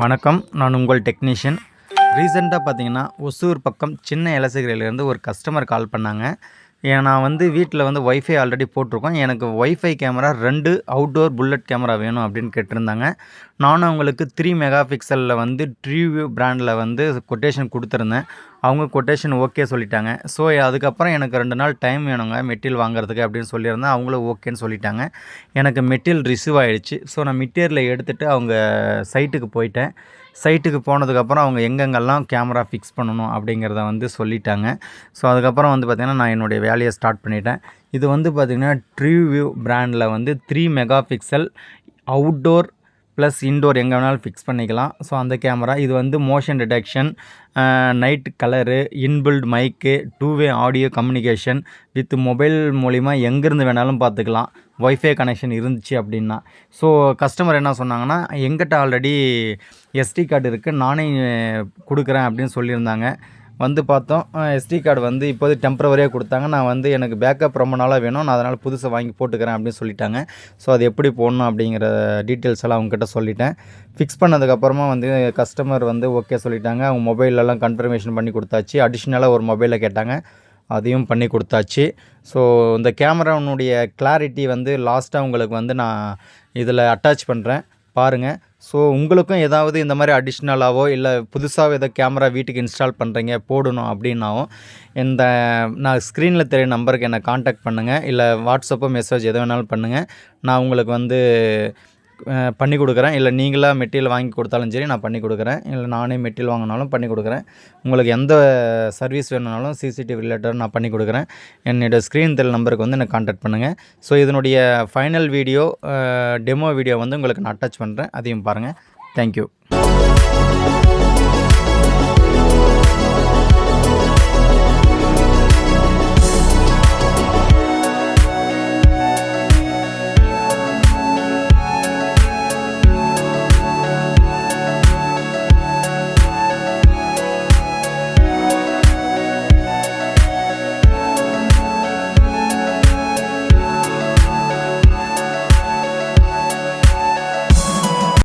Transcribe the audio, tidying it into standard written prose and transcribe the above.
வணக்கம். நான் உங்கள் டெக்னீஷியன். ரீசெண்டாக பார்த்தீங்கன்னா, ஒசூர் பக்கம் சின்ன எலசகிரியிலேருந்து ஒரு கஸ்டமர் கால் பண்ணாங்க. நான் வீட்டில் ஒய்ஃபை ஆல்ரெடி போட்டிருக்கோம். எனக்கு wifi camera 2 outdoor bullet camera வேணும் அப்படின்னு கேட்டிருந்தாங்க. நானும் அவங்களுக்கு 3 மெகா பிக்சலில் ட்ரூவியூ பிராண்டில் கொட்டேஷன் கொடுத்துருந்தேன். அவங்க கொட்டேஷன் ஓகே சொல்லிட்டாங்க. ஸோ அதுக்கப்புறம் எனக்கு 2 நாள் டைம் வேணுங்க மெட்டீரியல் வாங்குறதுக்கு அப்படின்னு சொல்லியிருந்தேன். அவங்களும் ஓகேன்னு சொல்லிட்டாங்க. எனக்கு மெட்டீரியல் ரிசீவ் ஆகிடுச்சு. ஸோ நான் மெட்டீரியலை எடுத்துகிட்டு அவங்க சைட்டுக்கு போயிட்டேன். சைட்டுக்கு போனதுக்கப்புறம் அவங்க எங்கெங்கெல்லாம் கேமரா ஃபிக்ஸ் பண்ணணும் அப்படிங்கிறத சொல்லிட்டாங்க. ஸோ அதுக்கப்புறம் பார்த்திங்கன்னா, நான் என்னுடைய வேலையை ஸ்டார்ட் பண்ணிட்டேன். இது பார்த்திங்கன்னா ட்ரூவியூ பிராண்டில் 3 mega pixel outdoor plus indoor எங்கே வேணாலும் ஃபிக்ஸ் பண்ணிக்கலாம். ஸோ அந்த கேமரா இது motion detection, night colour, inbuilt mic, 2 way audio communication with mobile மூலிமா எங்கேருந்து வேணாலும் பார்த்துக்கலாம். ஒய்ஃபை கனெக்ஷன் இருந்துச்சு அப்படின்னா. ஸோ கஸ்டமர் என்ன சொன்னாங்கன்னா, எங்கிட்ட ஆல்ரெடி எஸ்டி கார்டு இருக்குது, நானே கொடுக்குறேன் அப்படின்னு சொல்லியிருந்தாங்க. பார்த்தோம். எஸ்டி கார்டு இப்போது டெம்ப்ரவரியாக கொடுத்தாங்க. நான் எனக்கு பேக்கப் ரொம்ப நாளாக வேணும், நான் அதனால் புதுசை வாங்கி போட்டுக்கிறேன் அப்படின்னு சொல்லிட்டாங்க. ஸோ அது எப்படி போடணும் அப்படிங்கிற டீட்டெயில்ஸ் எல்லாம் அவங்ககிட்ட சொல்லிட்டேன். ஃபிக்ஸ் பண்ணதுக்கப்புறமா கஸ்டமர் ஓகே சொல்லிட்டாங்க. அவங்க மொபைலெல்லாம் கன்ஃபர்மேஷன் பண்ணி கொடுத்தாச்சு. அடிஷ்னலாக ஒரு மொபைலை கேட்டாங்க, அதையும் பண்ணி கொடுத்தாச்சு. ஸோ இந்த கேமராவுடைய கிளாரிட்டி லாஸ்ட்டாக உங்களுக்கு நான் இதில் அட்டாச் பண்ணுறேன், பாருங்கள். ஸோ உங்களுக்கும் ஏதாவது இந்த மாதிரி அடிஷ்னலாகவோ இல்லை புதுசாக ஏதோ கேமரா வீட்டுக்கு இன்ஸ்டால் பண்ணுறீங்க போடணும் அப்படின்னாவும் நான் ஸ்க்ரீனில் தெரிய நம்பருக்கு என்னை காண்டாக்ட் பண்ணுங்கள். இல்லை வாட்ஸ்அப்போ மெசேஜ் எது வேணாலும் பண்ணுங்கள். நான் உங்களுக்கு பண்ணி கொடுக்குறேன். இல்லை நீங்களாக மெட்டீரியல் வாங்கி கொடுத்தாலும் சரி நான் பண்ணி கொடுக்குறேன். இல்லை நானே மெட்டீரியல் வாங்கினாலும் பண்ணி கொடுக்குறேன். உங்களுக்கு எந்த சர்வீஸ் வேணுனாலும் சிசிடிவி ரிலேட்டட் நான் பண்ணி கொடுக்குறேன். என்னோடய ஸ்க்ரீன் தெரிய நம்பருக்கு என்னை காண்டாக்ட் பண்ணுங்கள். ஸோ இதனுடைய ஃபைனல் வீடியோ, டெமோ வீடியோ உங்களுக்கு நான் அட்டாச் பண்ணுறேன், அதையும் பாருங்கள். தேங்க்யூ.